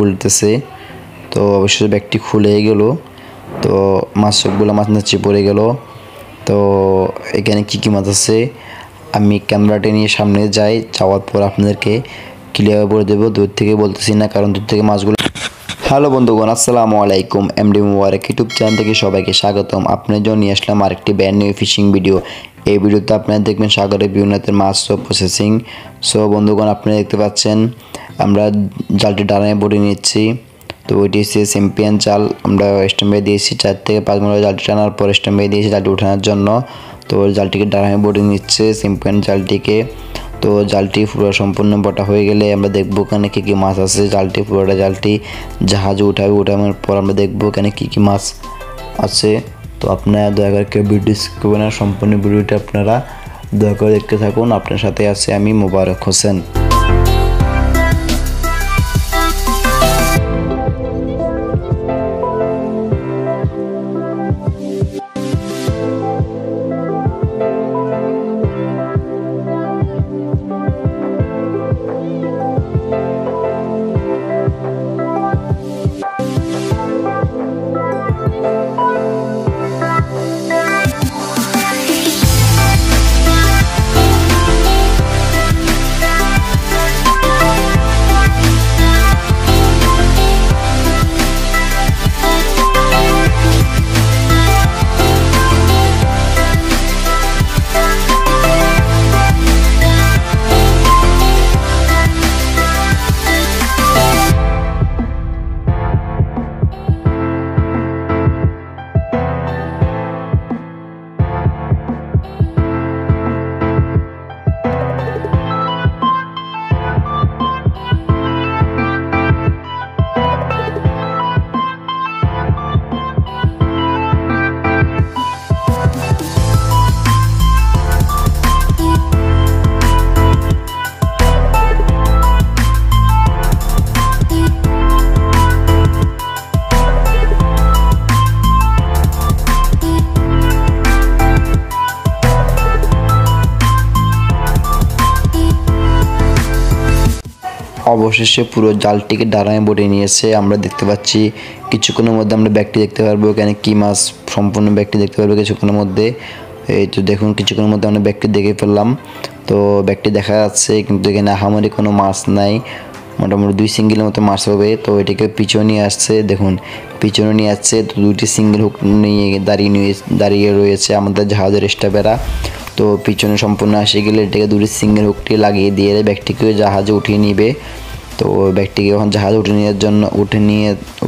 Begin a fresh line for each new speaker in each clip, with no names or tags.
খুলতেছে। তো অবশ্যই ব্যাগটি খুলে গেল। তো সবগুলো মাছ নিচে পড়ে গেল। তো এখানে কি মাছ আছে আমি ক্যামেরাটা নিয়ে সামনে যাওয়ার পর আপনাদেরকে ক্লিয়ার করে দেবো। দূর থেকে বলতেছি না, কারণ দূর থেকে মাছগুলো। হ্যালো বন্ধুগণ, আসসালামু আলাইকুম। এমডি মুবারক ইউটিউব চ্যানেল থেকে সবাইকে স্বাগতম। আপনার জন্য নিয়ে আসলাম আরেকটি ব্র্যান্ড নিউ ফিশিং ভিডিও। এই ভিডিওতে আপনারা দেখবেন সাগরে বিভিন্ন মাছ প্রসেসিং। সো বন্ধুগণ, আপনারা দেখতে পাচ্ছেন আমরা জালটি ডানায় বড়ি নিচ্ছি। তো ওইটি হচ্ছে চ্যাম্পিয়ন জাল। আমরা স্ট্যাম্পে দিয়েছি 4 থেকে 5 মিনিট জালটি টানার পর স্ট্যাম্পে দিয়েছি জালটি ওঠানোর জন্য। তো জালটিকে ডানায় বড়ি নিচ্ছে চ্যাম্পিয়ন জালটিকে। তো জালটি পুরো সম্পূর্ণ বটা হয়ে গেলে আমরা দেখবো এখানে কী মাছ আছে। পুরোটা জালটি জাহাজে উঠানোর পর আমরা দেখবো এখানে কী মাছ আছে। তো আপনারা দয়া করে কেউ ভিডিও স্কিপ করবেন না, সম্পূর্ণ ভিডিওটা আপনারা দয়া করে দেখতে থাকুন। আপনার সাথে আছে আমি মোবারক হোসেন। অবশেষে পুরো জালটিকে ডানায় বড়িয়ে নিয়েছে। আমরা দেখতে পাচ্ছি কিছুক্ষণের মধ্যে আমরা ব্যাগটি দেখতে পারবো এখানে কি মাছ, সম্পূর্ণ ব্যাগটি দেখতে পারবো কিছুক্ষণের মধ্যে। এই তো দেখুন কিছুক্ষণের মধ্যে আমরা ব্যাগটি দেখে ফেললাম। তো ব্যাগটি দেখা যাচ্ছে কিন্তু এখানে আহামরি কোনো মাছ নাই, মোটামুটি 2 সিঙ্গেলের মতো মাছ হবে। তো এটাকে পিছনে নিয়ে আসছে, দেখুন পিছনে নিয়ে আসছে। তো 2টি সিঙ্গেল হুক নিয়ে দাঁড়িয়ে রয়েছে আমাদের জাহাজের স্টাফেরা। তো পিছনে সম্পূর্ণ আসে গেলে এটাকে 2টি সিঙ্গেল হুকটি লাগিয়ে দিয়ে ব্যাগটিকে জাহাজে উঠিয়ে নিবে। তো ব্যাগটিকে এখন জাহাজে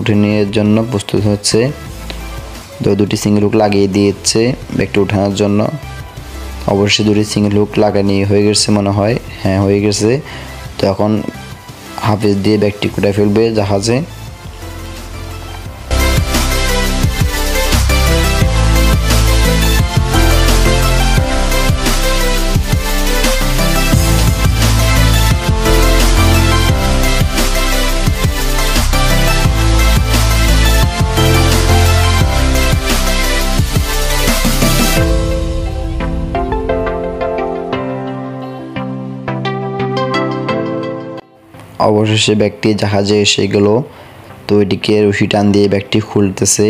উঠে নেওয়ার জন্য প্রস্তুত হচ্ছে। তো 2টি সিঙ্গেল হুক লাগিয়ে দিয়েছে ব্যাগটি ওঠানোর জন্য। অবশ্যই 2টি সিঙ্গেল হুক লাগানো হয়ে গেছে মনে হয়, হ্যাঁ হয়ে গেছে। তো এখন হাফেজ দিয়ে ব্যাগটি উঠে ফেলবে জাহাজে। অবশেষে ব্যাগটি জাহাজে এসে গেল। তো এটিকে রশি টান দিয়ে ব্যাগটি খুলতেছে।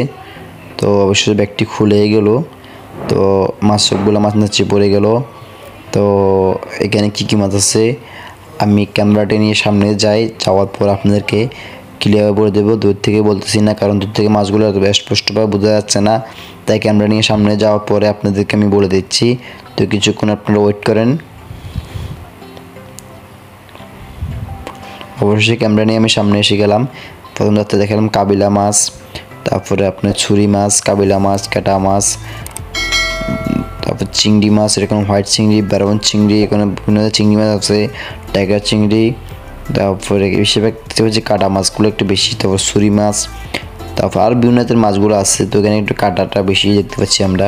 তো অবশ্যই ব্যাগটি খুলে গেল। তো সবগুলো মাছ নিচে পড়ে গেল। তো এখানে কী মাছ আছে আমি ক্যামেরাটা নিয়ে সামনে যাওয়ার পর আপনাদেরকে ক্লিয়ার করে দেবো। দূর থেকে বলতেছি না, কারণ দূর থেকে মাছগুলো স্পষ্টভাবে বোঝা যাচ্ছে না, তাই ক্যামেরা নিয়ে সামনে যাওয়ার পরে আপনাদেরকে আমি বলে দিচ্ছি। তো কিছুক্ষণ আপনারা ওয়েট করেন। অবশ্যই ক্যামেরা নিয়ে আমি সামনে এসে গেলাম। প্রথম রাত্রে দেখালাম কাবিলা মাছ, তারপরে আপনার ছুরি মাছ, কাবিলা মাছ, কাটা মাছ, তারপর চিংড়ি মাছ, এরকম হোয়াইট চিংড়ি, ব্রাউন চিংড়ি, এখানে বিভিন্ন চিংড়ি মাছ আছে, টাইগার চিংড়ি। তারপরে বেশিরভাগ হচ্ছে কাটা মাছগুলো একটু বেশি, তারপর ছুরি মাছ, তারপর আর বিভিন্ন মাছগুলো আছে। তো এখানে একটু কাটাটা বেশি দেখতে পাচ্ছি আমরা।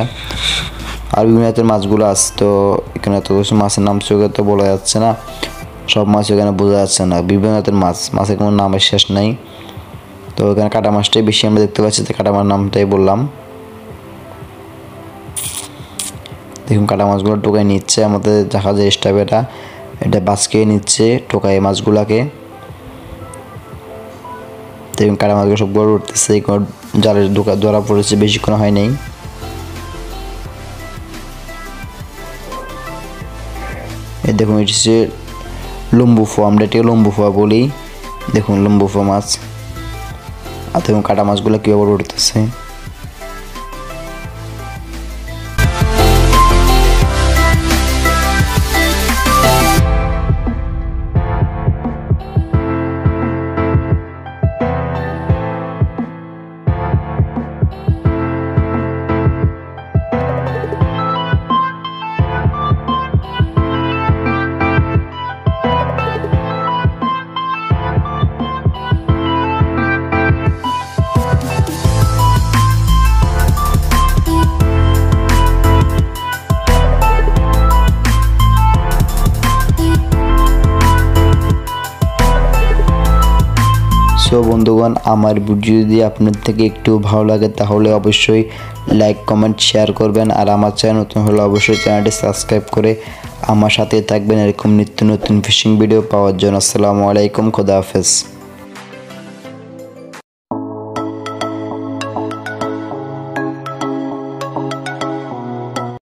আর বিভিন্ন মাছগুলো আছে। তো এখানে তো মাছের নাম তো বলা যাচ্ছে না, সব মাছ এখানে বোঝা যাচ্ছে না। বিভিন্ন মাছের কোনো নামের শেষ নাই। তো এখানে কাটা মাছটাই বেশি আমরা দেখতে পাচ্ছি, তো কাটা মাছ নামটাই বললাম। দেখুন কাটা মাছগুলো টোকাই নিচ্ছে আমাদের জাহাজের স্টাফেরা, এটা বাঁচকে নিচ্ছে টোকাই মাছগুলাকে। দেখুন কাটা মাছগুলো সব গড়ে উঠতেছে, জালের ধরা পড়েছে, বেশিক্ষণ হয় নাই। এই দেখুন এটি হচ্ছে লম্বু ফোয়া, আমরা এটাকে লম্বু ফোয়া বলি। দেখুন লম্বু ফোয়া মাছ, আর দেখুন কাটা মাছগুলো কীভাবে উঠতেছে। সো বন্ধুগণ, আমার ভিডিও যদি আপনার থেকে একটু ভালো লাগে তাহলে অবশ্যই লাইক কমেন্ট শেয়ার করবেন, আর আমার চ্যানেল নতুন হলে অবশ্যই চ্যানেলটি সাবস্ক্রাইব করে আমার সাথে থাকবেন এরকম নিত্য নতুন ফিশিং ভিডিও পাওয়ার জন্য। আসসালামু আলাইকুম, খোদা হাফেজ।